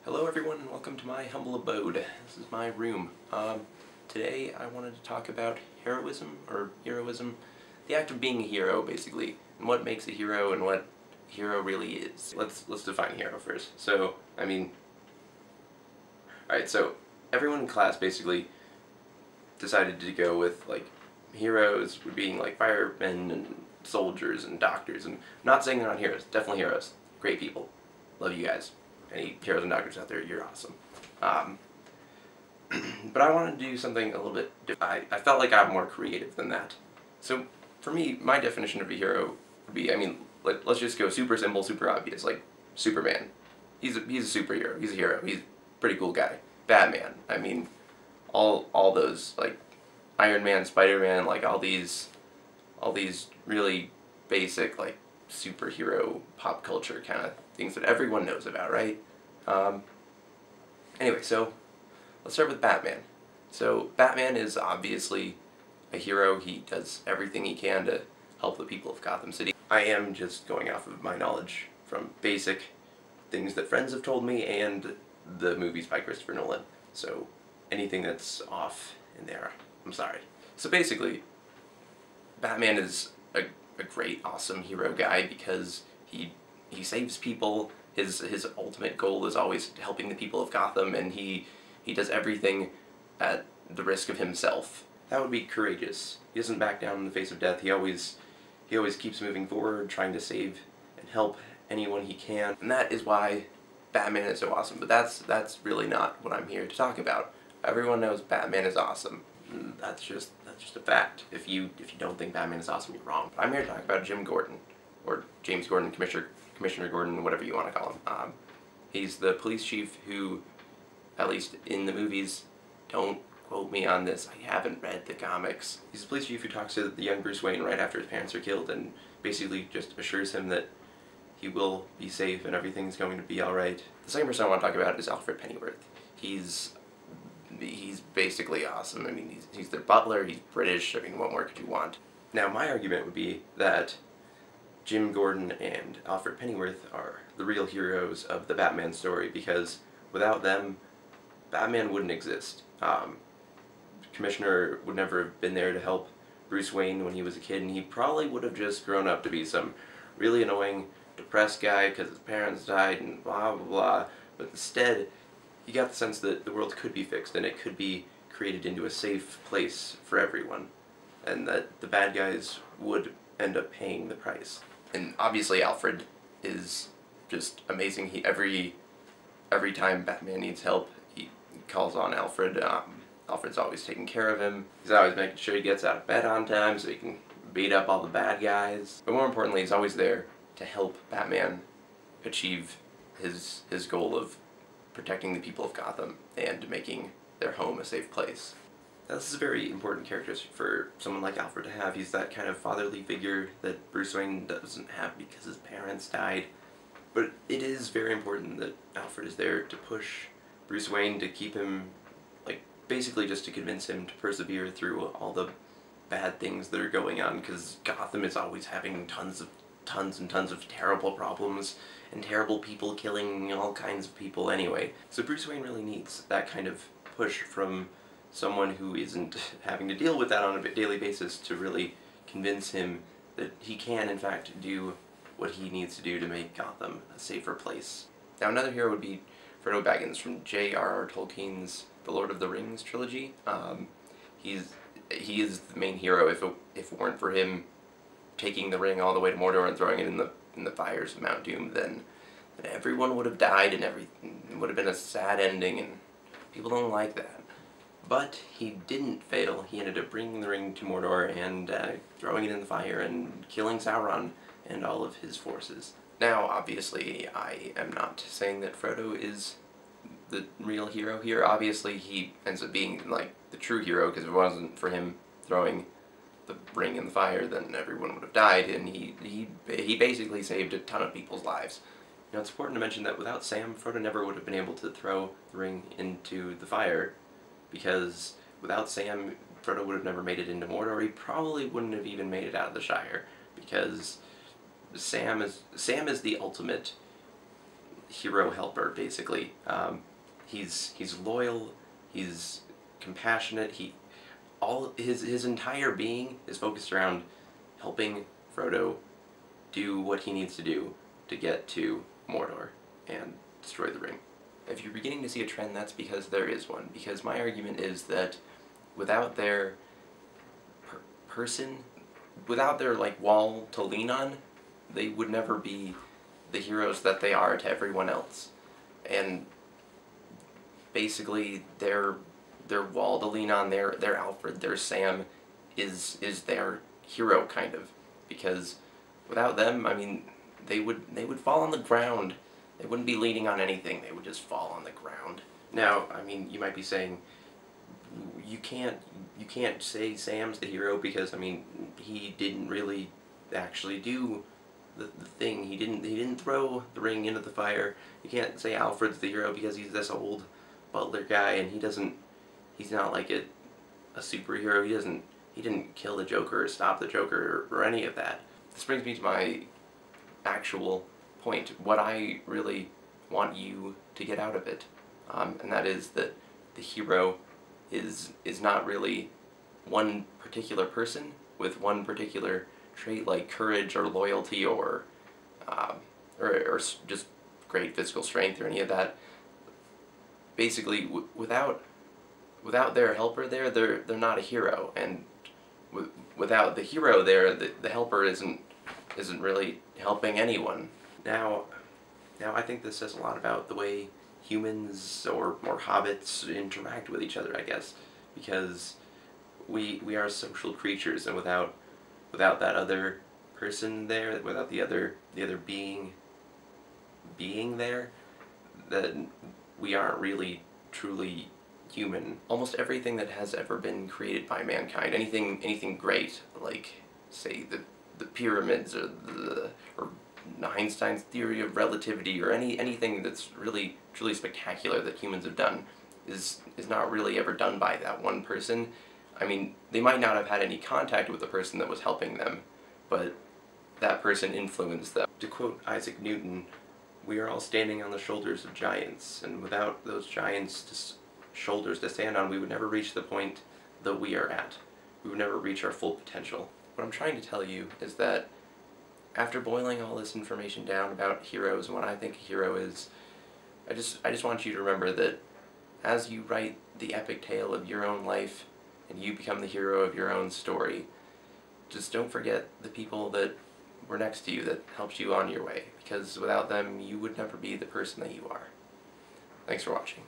Hello everyone and welcome to my humble abode. This is my room. Today I wanted to talk about heroism, the act of being a hero basically, and what makes a hero and what a hero really is. Let's define hero first. So, alright, so everyone in class basically decided to go with like heroes being like firemen and soldiers and doctors, and I'm not saying they're not heroes, definitely heroes. Great people. Love you guys. Any heroes and doctors out there, you're awesome. But I wanted to do something a little bit different. I felt like I'm more creative than that. So for me, my definition of a hero would be, let's just go super simple, super obvious, like Superman. He's a superhero, he's a hero, he's a pretty cool guy. Batman, all those, like Iron Man, Spider-Man, like all these really basic, like superhero pop culture kind of things that everyone knows about, right? Anyway, so let's start with Batman. So Batman is obviously a hero. He does everything he can to help the people of Gotham City. I am just going off of my knowledge from basic things that friends have told me and the movies by Christopher Nolan. So anything that's off in there, I'm sorry. So basically, Batman is a great, awesome hero guy because he saves people. His ultimate goal is always helping the people of Gotham, and he does everything at the risk of himself. That would be courageous. He doesn't back down in the face of death. He always keeps moving forward, trying to save and help anyone he can. And that is why Batman is so awesome. But that's really not what I'm here to talk about. Everyone knows Batman is awesome. That's just a fact. If you don't think Batman is awesome, you're wrong. I'm here to talk about Jim Gordon, or James Gordon, Commissioner Gordon, whatever you want to call him. He's the police chief who, at least in the movies, don't quote me on this, I haven't read the comics. He's the police chief who talks to the young Bruce Wayne right after his parents are killed and basically just assures him that he will be safe and everything's going to be alright. The second person I want to talk about is Alfred Pennyworth. He's basically awesome. He's their butler, he's British, what more could you want? Now my argument would be that Jim Gordon and Alfred Pennyworth are the real heroes of the Batman story because without them, Batman wouldn't exist. Commissioner would never have been there to help Bruce Wayne when he was a kid, and he probably would have just grown up to be some really annoying, depressed guy because his parents died and blah blah blah, but instead you got the sense that the world could be fixed and it could be created into a safe place for everyone, and that the bad guys would end up paying the price. And obviously Alfred is just amazing. Every time Batman needs help, he calls on Alfred. Alfred's always taking care of him. He's always making sure he gets out of bed on time so he can beat up all the bad guys. But more importantly, he's always there to help Batman achieve his goal of protecting the people of Gotham and making their home a safe place. Now, this is a very important characteristic for someone like Alfred to have. He's that kind of fatherly figure that Bruce Wayne doesn't have because his parents died. But it is very important that Alfred is there to push Bruce Wayne, to keep him, basically just to convince him to persevere through all the bad things that are going on, because Gotham is always having tons and tons of terrible problems and terrible people killing all kinds of people anyway. So Bruce Wayne really needs that kind of push from someone who isn't having to deal with that on a daily basis to really convince him that he can in fact do what he needs to do to make Gotham a safer place. Now another hero would be Frodo Baggins from J.R.R. Tolkien's The Lord of the Rings trilogy. He is the main hero. If it weren't for him taking the ring all the way to Mordor and throwing it in the fires of Mount Doom, then everyone would have died and everything. It would have been a sad ending, and people don't like that. But he didn't fail. He ended up bringing the ring to Mordor and throwing it in the fire and killing Sauron and all of his forces. Now, obviously, I am not saying that Frodo is the real hero here. Obviously, he ends up being, the true hero, because if it wasn't for him throwing the ring in the fire, then everyone would have died, and he basically saved a ton of people's lives. Now, it's important to mention that without Sam, Frodo never would have been able to throw the ring into the fire, because without Sam, Frodo would have never made it into Mordor. He probably wouldn't have even made it out of the Shire, because Sam is the ultimate hero helper, basically. He's loyal, he's compassionate, all his entire being is focused around helping Frodo do what he needs to do to get to Mordor and destroy the ring. If you're beginning to see a trend, that's because there is one. Because my argument is that without their without their like wall to lean on, they would never be the heroes that they are to everyone else. And basically their wall to lean on, their Alfred, their Sam, is their hero, kind of. Because without them, I mean, they would fall on the ground. They wouldn't be leaning on anything, they would just fall on the ground. Now, I mean, you might be saying, you can't say Sam's the hero because, I mean, he didn't really actually do the thing. He didn't throw the ring into the fire. You can't say Alfred's the hero because he's this old butler guy and he's not like a superhero. He didn't kill the Joker or stop the Joker or any of that. This brings me to my actual point, what I really want you to get out of it, and that is that the hero is not really one particular person with one particular trait like courage or loyalty or just great physical strength or any of that. Basically, without their helper there, they're not a hero, and without the hero there, the helper isn't really helping anyone. Now I think this says a lot about the way humans or hobbits interact with each other, I guess, because we are social creatures, and without that other person there, without the other being there, then we aren't really truly human. Almost everything that has ever been created by mankind, anything great, like say the pyramids or Einstein's theory of relativity, or anything that's really truly spectacular that humans have done, is not really ever done by that one person. I mean, they might not have had any contact with the person that was helping them, but that person influenced them. To quote Isaac Newton, we are all standing on the shoulders of giants, and without those giants' shoulders to stand on, we would never reach the point that we are at. We would never reach our full potential. What I'm trying to tell you is that after boiling all this information down about heroes and what I think a hero is, I just want you to remember that as you write the epic tale of your own life and you become the hero of your own story, just don't forget the people that were next to you that helped you on your way, because without them you would never be the person that you are. Thanks for watching.